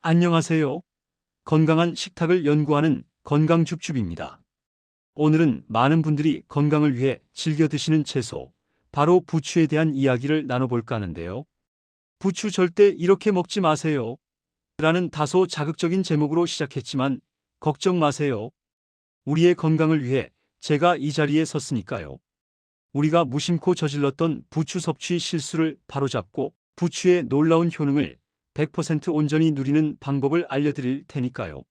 안녕하세요. 건강한 식탁을 연구하는 건강줍줍입니다. 오늘은 많은 분들이 건강을 위해 즐겨 드시는 채소, 바로 부추에 대한 이야기를 나눠볼까 하는데요. 부추 절대 이렇게 먹지 마세요. 라는 다소 자극적인 제목으로 시작했지만 걱정 마세요. 우리의 건강을 위해 제가 이 자리에 섰으니까요. 우리가 무심코 저질렀던 부추 섭취 실수를 바로잡고 부추의 놀라운 효능을 100% 온전히 누리는 방법을 알려드릴 테니까요.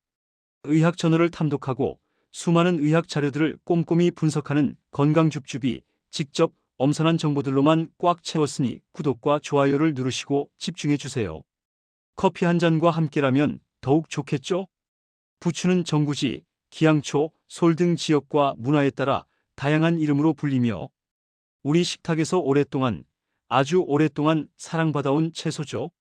의학 저널을 탐독하고 수많은 의학 자료들을 꼼꼼히 분석하는 건강줍줍이 직접 엄선한 정보들로만 꽉 채웠으니 구독과 좋아요를 누르시고 집중해 주세요. 커피 한 잔과 함께라면 더욱 좋겠죠? 부추는 정구지, 기양초, 솔 등 지역과 문화에 따라 다양한 이름으로 불리며 우리 식탁에서 오랫동안, 아주 오랫동안 사랑받아온 채소죠.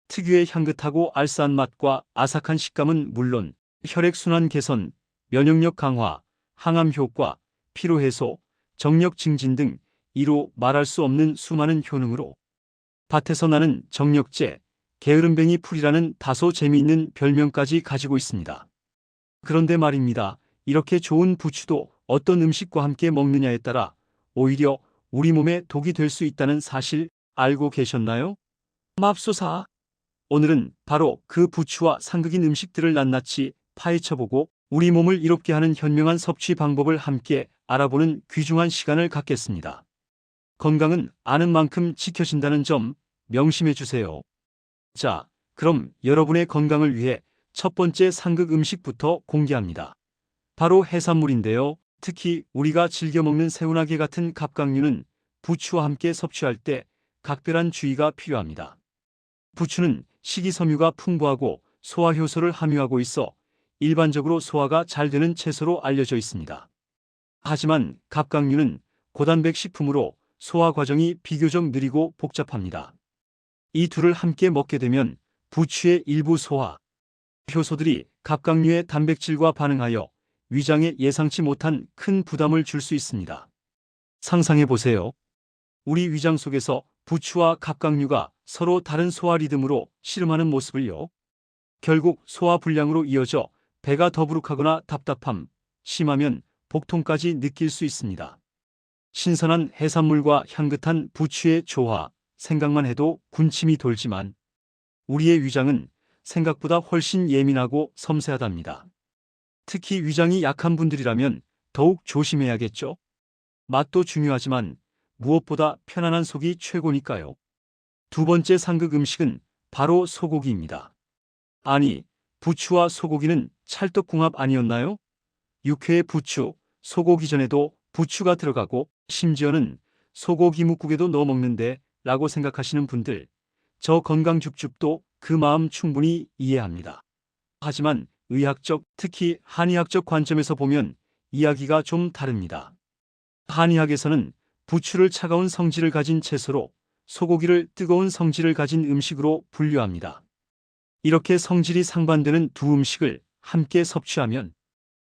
특유의 향긋하고 알싸한 맛과 아삭한 식감은 물론 혈액순환 개선, 면역력 강화, 항암 효과, 피로 해소, 정력 증진 등 이로 말할 수 없는 수많은 효능으로 밭에서 나는 정력제, 게으름뱅이 풀이라는 다소 재미있는 별명까지 가지고 있습니다. 그런데 말입니다. 이렇게 좋은 부추도 어떤 음식과 함께 먹느냐에 따라 오히려 우리 몸에 독이 될 수 있다는 사실 알고 계셨나요? 맙소사! 오늘은 바로 그 부추와 상극인 음식들을 낱낱이 파헤쳐보고 우리 몸을 이롭게 하는 현명한 섭취 방법을 함께 알아보는 귀중한 시간을 갖겠습니다. 건강은 아는 만큼 지켜진다는 점 명심해 주세요. 자, 그럼 여러분의 건강을 위해 첫 번째 상극 음식부터 공개합니다. 바로 해산물인데요. 특히 우리가 즐겨 먹는 새우나게 같은 갑각류는 부추와 함께 섭취할 때 각별한 주의가 필요합니다. 부추는 식이섬유가 풍부하고 소화 효소를 함유하고 있어 일반적으로 소화가 잘 되는 채소로 알려져 있습니다. 하지만 갑각류는 고단백 식품으로 소화 과정이 비교적 느리고 복잡합니다. 이 둘을 함께 먹게 되면 부추의 일부 소화 효소들이 갑각류의 단백질과 반응하여 위장에 예상치 못한 큰 부담을 줄 수 있습니다. 상상해 보세요. 우리 위장 속에서 부추와 갑각류가 서로 다른 소화 리듬으로 씨름하는 모습을요. 결국 소화 불량으로 이어져 배가 더부룩하거나 답답함, 심하면 복통까지 느낄 수 있습니다. 신선한 해산물과 향긋한 부추의 조화, 생각만 해도 군침이 돌지만 우리의 위장은 생각보다 훨씬 예민하고 섬세하답니다. 특히 위장이 약한 분들이라면 더욱 조심해야겠죠. 맛도 중요하지만 무엇보다 편안한 속이 최고니까요. 두 번째 상극 음식은 바로 소고기입니다. 아니, 부추와 소고기는 찰떡궁합 아니었나요? 육회에 부추, 소고기 전에도 부추가 들어가고 심지어는 소고기 묵국에도 넣어 먹는데 라고 생각하시는 분들, 저 건강줍줍도 그 마음 충분히 이해합니다. 하지만 의학적, 특히 한의학적 관점에서 보면 이야기가 좀 다릅니다. 한의학에서는 부추를 차가운 성질을 가진 채소로 소고기를 뜨거운 성질을 가진 음식으로 분류합니다. 이렇게 성질이 상반되는 두 음식을 함께 섭취하면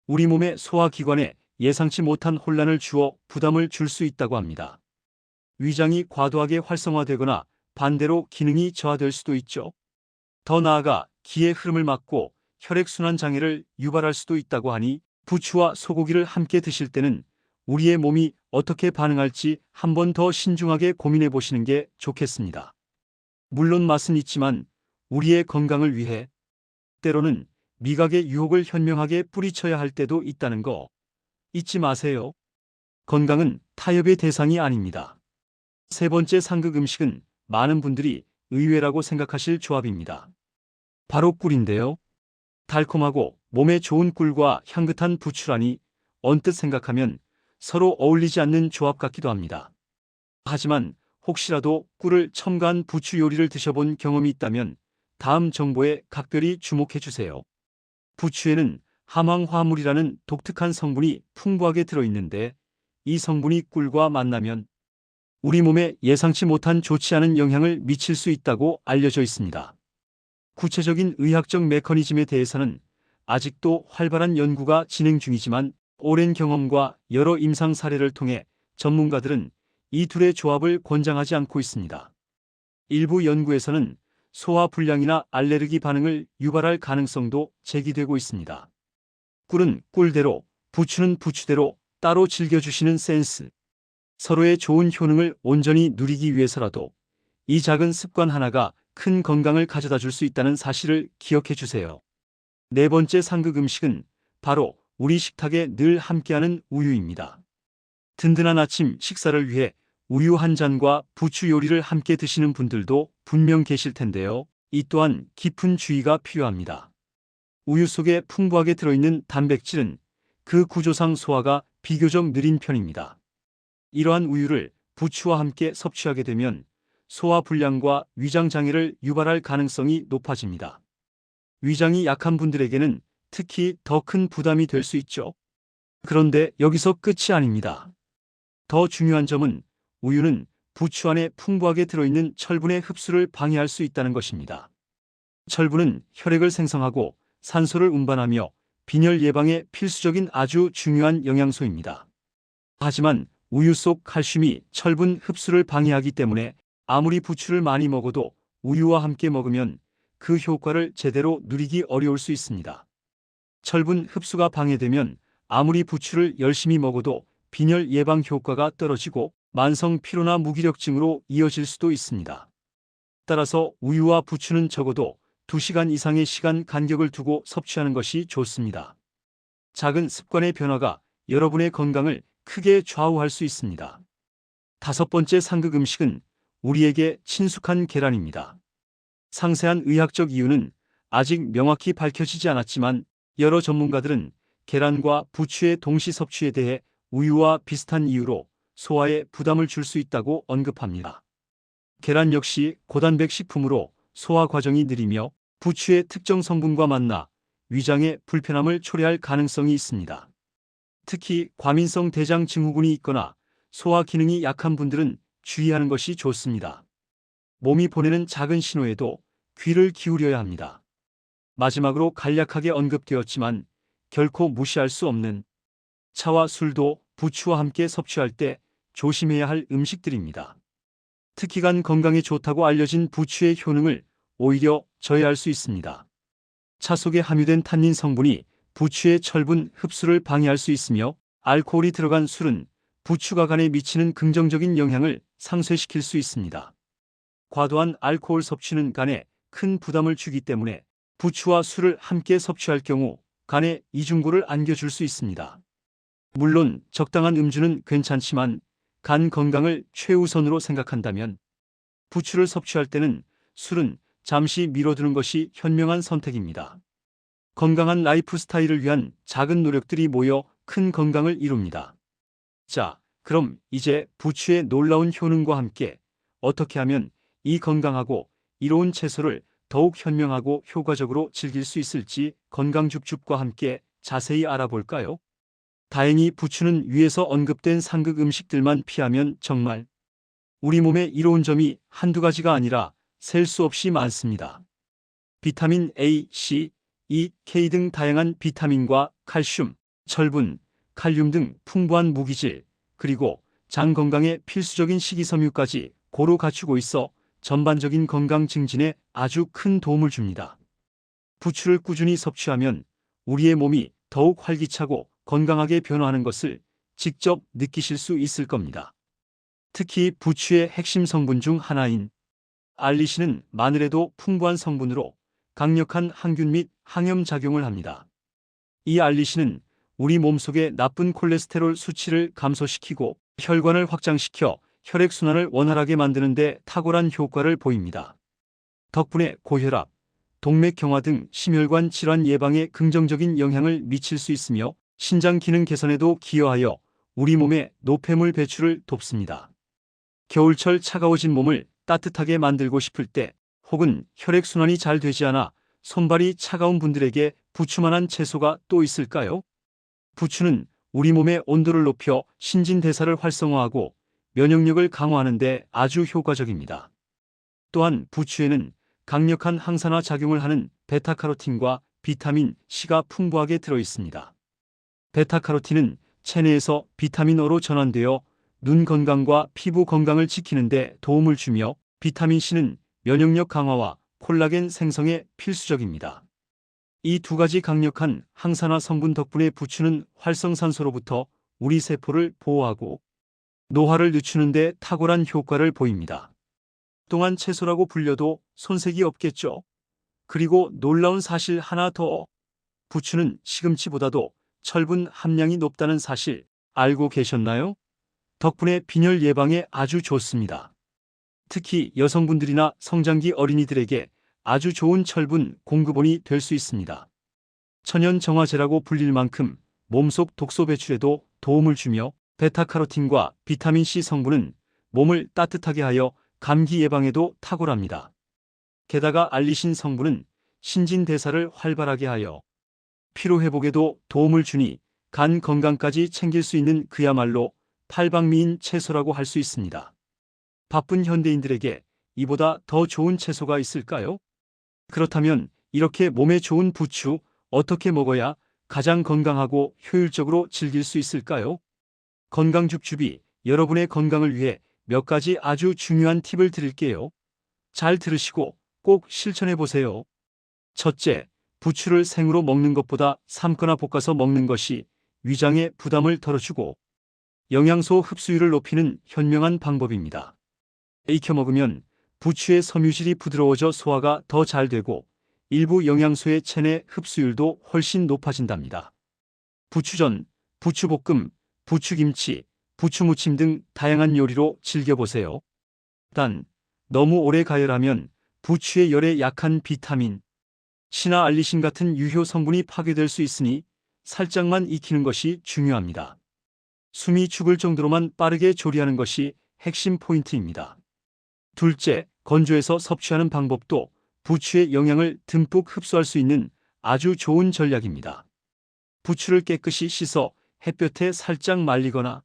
우리 몸의 소화기관에 예상치 못한 혼란을 주어 부담을 줄 수 있다고 합니다. 위장이 과도하게 활성화되거나 반대로 기능이 저하될 수도 있죠. 더 나아가 기의 흐름을 막고 혈액순환 장애를 유발할 수도 있다고 하니 부추와 소고기를 함께 드실 때는 우리의 몸이 어떻게 반응할지 한 번 더 신중하게 고민해 보시는 게 좋겠습니다. 물론 맛은 있지만 우리의 건강을 위해 때로는 미각의 유혹을 현명하게 뿌리쳐야 할 때도 있다는 거 잊지 마세요. 건강은 타협의 대상이 아닙니다. 세 번째 상극 음식은 많은 분들이 의외라고 생각하실 조합입니다. 바로 꿀인데요. 달콤하고 몸에 좋은 꿀과 향긋한 부추라니 언뜻 생각하면 서로 어울리지 않는 조합 같기도 합니다. 하지만 혹시라도 꿀을 첨가한 부추 요리를 드셔본 경험이 있다면 다음 정보에 각별히 주목해 주세요. 부추에는 함황화물이라는 독특한 성분이 풍부하게 들어있는데 이 성분이 꿀과 만나면 우리 몸에 예상치 못한 좋지 않은 영향을 미칠 수 있다고 알려져 있습니다. 구체적인 의학적 메커니즘에 대해서는 아직도 활발한 연구가 진행 중이지만 오랜 경험과 여러 임상 사례를 통해 전문가들은 이 둘의 조합을 권장하지 않고 있습니다. 일부 연구에서는 소화 불량이나 알레르기 반응을 유발할 가능성도 제기되고 있습니다. 꿀은 꿀대로, 부추는 부추대로 따로 즐겨주시는 센스. 서로의 좋은 효능을 온전히 누리기 위해서라도 이 작은 습관 하나가 큰 건강을 가져다 줄 수 있다는 사실을 기억해 주세요. 네 번째 상극 음식은 바로 우리 식탁에 늘 함께하는 우유입니다. 든든한 아침 식사를 위해 우유 한 잔과 부추 요리를 함께 드시는 분들도 분명 계실 텐데요. 이 또한 깊은 주의가 필요합니다. 우유 속에 풍부하게 들어있는 단백질은 그 구조상 소화가 비교적 느린 편입니다. 이러한 우유를 부추와 함께 섭취하게 되면 소화 불량과 위장 장애를 유발할 가능성이 높아집니다. 위장이 약한 분들에게는 특히 더 큰 부담이 될 수 있죠. 그런데 여기서 끝이 아닙니다. 더 중요한 점은 우유는 부추 안에 풍부하게 들어있는 철분의 흡수를 방해할 수 있다는 것입니다. 철분은 혈액을 생성하고 산소를 운반하며 빈혈 예방에 필수적인 아주 중요한 영양소입니다. 하지만 우유 속 칼슘이 철분 흡수를 방해하기 때문에 아무리 부추를 많이 먹어도 우유와 함께 먹으면 그 효과를 제대로 누리기 어려울 수 있습니다. 철분 흡수가 방해되면 아무리 부추를 열심히 먹어도 빈혈 예방 효과가 떨어지고 만성 피로나 무기력증으로 이어질 수도 있습니다. 따라서 우유와 부추는 적어도 2시간 이상의 시간 간격을 두고 섭취하는 것이 좋습니다. 작은 습관의 변화가 여러분의 건강을 크게 좌우할 수 있습니다. 다섯 번째 상극 음식은 우리에게 친숙한 계란입니다. 상세한 의학적 이유는 아직 명확히 밝혀지지 않았지만 여러 전문가들은 계란과 부추의 동시 섭취에 대해 우유와 비슷한 이유로 소화에 부담을 줄 수 있다고 언급합니다. 계란 역시 고단백 식품으로 소화 과정이 느리며 부추의 특정 성분과 만나 위장에 불편함을 초래할 가능성이 있습니다. 특히 과민성 대장 증후군이 있거나 소화 기능이 약한 분들은 주의하는 것이 좋습니다. 몸이 보내는 작은 신호에도 귀를 기울여야 합니다. 마지막으로 간략하게 언급되었지만 결코 무시할 수 없는 차와 술도 부추와 함께 섭취할 때 조심해야 할 음식들입니다. 특히 간 건강에 좋다고 알려진 부추의 효능을 오히려 저해할 수 있습니다. 차 속에 함유된 탄닌 성분이 부추의 철분 흡수를 방해할 수 있으며 알코올이 들어간 술은 부추가 간에 미치는 긍정적인 영향을 상쇄시킬 수 있습니다. 과도한 알코올 섭취는 간에 큰 부담을 주기 때문에 부추와 술을 함께 섭취할 경우 간에 이중고를 안겨줄 수 있습니다. 물론 적당한 음주는 괜찮지만 간 건강을 최우선으로 생각한다면 부추를 섭취할 때는 술은 잠시 미뤄두는 것이 현명한 선택입니다. 건강한 라이프 스타일을 위한 작은 노력들이 모여 큰 건강을 이룹니다. 자, 그럼 이제 부추의 놀라운 효능과 함께 어떻게 하면 이 건강하고 이로운 채소를 더욱 현명하고 효과적으로 즐길 수 있을지 건강줍줍과 함께 자세히 알아볼까요? 다행히 부추는 위에서 언급된 상극 음식들만 피하면 정말 우리 몸에 이로운 점이 한두 가지가 아니라 셀 수 없이 많습니다. 비타민 A, C, E, K 등 다양한 비타민과 칼슘, 철분, 칼륨 등 풍부한 무기질, 그리고 장 건강에 필수적인 식이섬유까지 고루 갖추고 있어 전반적인 건강 증진에 아주 큰 도움을 줍니다. 부추를 꾸준히 섭취하면 우리의 몸이 더욱 활기차고 건강하게 변화하는 것을 직접 느끼실 수 있을 겁니다. 특히 부추의 핵심 성분 중 하나인 알리신은 마늘에도 풍부한 성분으로 강력한 항균 및 항염 작용을 합니다. 이 알리신은 우리 몸속의 나쁜 콜레스테롤 수치를 감소시키고 혈관을 확장시켜 혈액순환을 원활하게 만드는 데 탁월한 효과를 보입니다. 덕분에 고혈압, 동맥경화 등 심혈관 질환 예방에 긍정적인 영향을 미칠 수 있으며 신장 기능 개선에도 기여하여 우리 몸의 노폐물 배출을 돕습니다. 겨울철 차가워진 몸을 따뜻하게 만들고 싶을 때 혹은 혈액순환이 잘 되지 않아 손발이 차가운 분들에게 부추만한 채소가 또 있을까요? 부추는 우리 몸의 온도를 높여 신진대사를 활성화하고 면역력을 강화하는 데 아주 효과적입니다. 또한 부추에는 강력한 항산화 작용을 하는 베타카로틴과 비타민 C가 풍부하게 들어 있습니다. 베타카로틴은 체내에서 비타민어로 전환되어 눈 건강과 피부 건강을 지키는 데 도움을 주며 비타민 C는 면역력 강화와 콜라겐 생성에 필수적입니다. 이 두 가지 강력한 항산화 성분 덕분에 부추는 활성산소로부터 우리 세포를 보호하고 노화를 늦추는 데 탁월한 효과를 보입니다. 동안 채소라고 불려도 손색이 없겠죠. 그리고 놀라운 사실 하나 더. 부추는 시금치보다도 철분 함량이 높다는 사실 알고 계셨나요? 덕분에 빈혈 예방에 아주 좋습니다. 특히 여성분들이나 성장기 어린이들에게 아주 좋은 철분 공급원이 될 수 있습니다. 천연 정화제라고 불릴 만큼 몸속 독소 배출에도 도움을 주며 베타카로틴과 비타민C 성분은 몸을 따뜻하게 하여 감기 예방에도 탁월합니다. 게다가 알리신 성분은 신진대사를 활발하게 하여 피로회복에도 도움을 주니 간 건강까지 챙길 수 있는 그야말로 팔방미인 채소라고 할 수 있습니다. 바쁜 현대인들에게 이보다 더 좋은 채소가 있을까요? 그렇다면 이렇게 몸에 좋은 부추 어떻게 먹어야 가장 건강하고 효율적으로 즐길 수 있을까요? 건강줍줍이 여러분의 건강을 위해 몇 가지 아주 중요한 팁을 드릴게요. 잘 들으시고 꼭 실천해 보세요. 첫째, 부추를 생으로 먹는 것보다 삶거나 볶아서 먹는 것이 위장에 부담을 덜어주고 영양소 흡수율을 높이는 현명한 방법입니다. 익혀 먹으면 부추의 섬유질이 부드러워져 소화가 더 잘 되고 일부 영양소의 체내 흡수율도 훨씬 높아진답니다. 부추전, 부추볶음, 부추김치, 부추무침 등 다양한 요리로 즐겨보세요. 단, 너무 오래 가열하면 부추의 열에 약한 비타민, C나 알리신 같은 유효 성분이 파괴될 수 있으니 살짝만 익히는 것이 중요합니다. 숨이 죽을 정도로만 빠르게 조리하는 것이 핵심 포인트입니다. 둘째, 건조해서 섭취하는 방법도 부추의 영양을 듬뿍 흡수할 수 있는 아주 좋은 전략입니다. 부추를 깨끗이 씻어 햇볕에 살짝 말리거나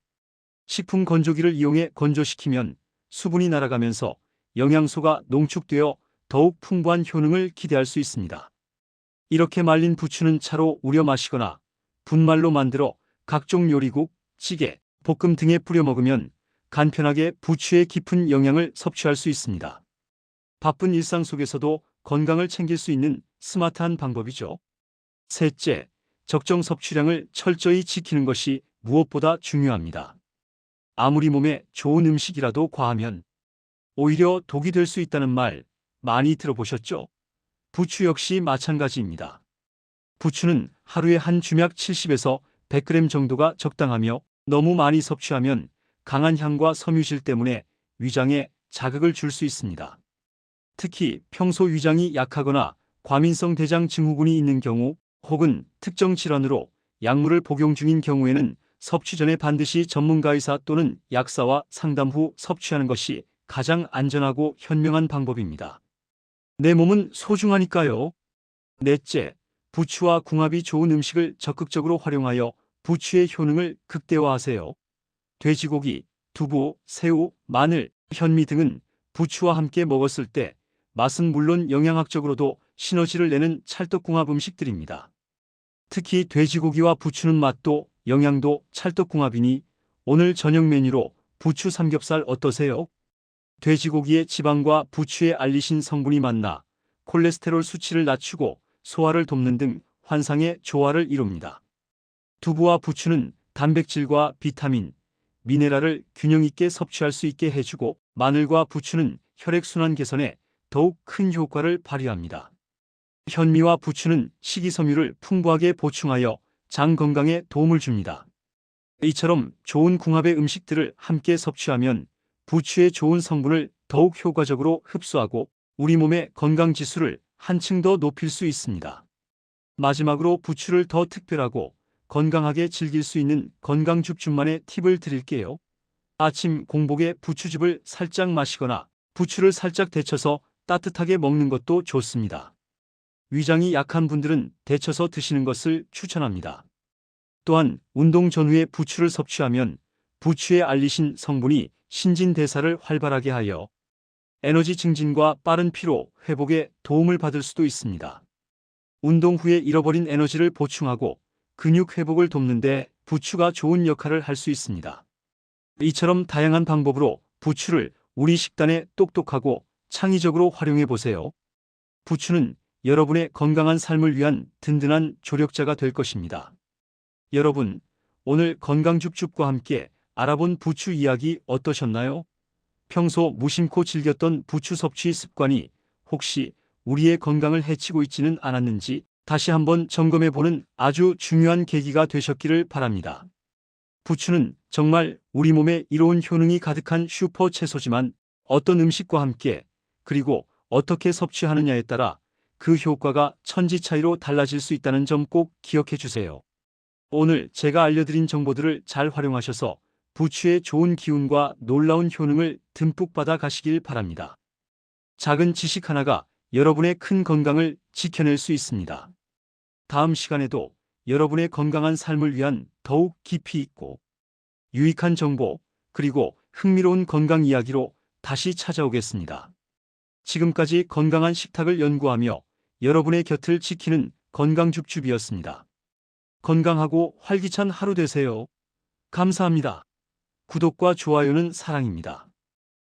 식품 건조기를 이용해 건조시키면 수분이 날아가면서 영양소가 농축되어 더욱 풍부한 효능을 기대할 수 있습니다. 이렇게 말린 부추는 차로 우려 마시거나 분말로 만들어 각종 요리국, 찌개, 볶음 등에 뿌려 먹으면 간편하게 부추의 깊은 영양을 섭취할 수 있습니다. 바쁜 일상 속에서도 건강을 챙길 수 있는 스마트한 방법이죠. 셋째, 적정 섭취량을 철저히 지키는 것이 무엇보다 중요합니다. 아무리 몸에 좋은 음식이라도 과하면 오히려 독이 될 수 있다는 말 많이 들어보셨죠? 부추 역시 마찬가지입니다. 부추는 하루에 한 주맥 70에서 100g 정도가 적당하며 너무 많이 섭취하면 강한 향과 섬유질 때문에 위장에 자극을 줄 수 있습니다. 특히 평소 위장이 약하거나 과민성 대장 증후군이 있는 경우 혹은 특정 질환으로 약물을 복용 중인 경우에는 섭취 전에 반드시 전문가 의사 또는 약사와 상담 후 섭취하는 것이 가장 안전하고 현명한 방법입니다. 내 몸은 소중하니까요. 넷째, 부추와 궁합이 좋은 음식을 적극적으로 활용하여 부추의 효능을 극대화하세요. 돼지고기, 두부, 새우, 마늘, 현미 등은 부추와 함께 먹었을 때 맛은 물론 영양학적으로도 시너지를 내는 찰떡궁합 음식들입니다. 특히 돼지고기와 부추는 맛도 영양도 찰떡궁합이니 오늘 저녁 메뉴로 부추 삼겹살 어떠세요? 돼지고기의 지방과 부추의 알리신 성분이 만나 콜레스테롤 수치를 낮추고 소화를 돕는 등 환상의 조화를 이룹니다. 두부와 부추는 단백질과 비타민, 미네랄을 균형 있게 섭취할 수 있게 해주고 마늘과 부추는 혈액순환 개선에 더욱 큰 효과를 발휘합니다. 현미와 부추는 식이섬유를 풍부하게 보충하여 장 건강에 도움을 줍니다. 이처럼 좋은 궁합의 음식들을 함께 섭취하면 부추의 좋은 성분을 더욱 효과적으로 흡수하고 우리 몸의 건강 지수를 한층 더 높일 수 있습니다. 마지막으로 부추를 더 특별하고 건강하게 즐길 수 있는 건강줍줍만의 팁을 드릴게요. 아침 공복에 부추즙을 살짝 마시거나 부추를 살짝 데쳐서 따뜻하게 먹는 것도 좋습니다. 위장이 약한 분들은 데쳐서 드시는 것을 추천합니다. 또한 운동 전후에 부추를 섭취하면 부추의 알리신 성분이 신진대사를 활발하게 하여 에너지 증진과 빠른 피로 회복에 도움을 받을 수도 있습니다. 운동 후에 잃어버린 에너지를 보충하고 근육 회복을 돕는 데 부추가 좋은 역할을 할 수 있습니다. 이처럼 다양한 방법으로 부추를 우리 식단에 똑똑하고 창의적으로 활용해 보세요. 부추는 여러분의 건강한 삶을 위한 든든한 조력자가 될 것입니다. 여러분, 오늘 건강줍줍과 함께 알아본 부추 이야기 어떠셨나요? 평소 무심코 즐겼던 부추 섭취 습관이 혹시 우리의 건강을 해치고 있지는 않았는지 다시 한번 점검해보는 아주 중요한 계기가 되셨기를 바랍니다. 부추는 정말 우리 몸에 이로운 효능이 가득한 슈퍼 채소지만 어떤 음식과 함께 그리고 어떻게 섭취하느냐에 따라 그 효과가 천지 차이로 달라질 수 있다는 점 꼭 기억해 주세요. 오늘 제가 알려드린 정보들을 잘 활용하셔서 부추의 좋은 기운과 놀라운 효능을 듬뿍 받아 가시길 바랍니다. 작은 지식 하나가 여러분의 큰 건강을 지켜낼 수 있습니다. 다음 시간에도 여러분의 건강한 삶을 위한 더욱 깊이 있고 유익한 정보 그리고 흥미로운 건강 이야기로 다시 찾아오겠습니다. 지금까지 건강한 식탁을 연구하며 여러분의 곁을 지키는 건강줍줍이었습니다. 건강하고 활기찬 하루 되세요. 감사합니다. 구독과 좋아요는 사랑입니다.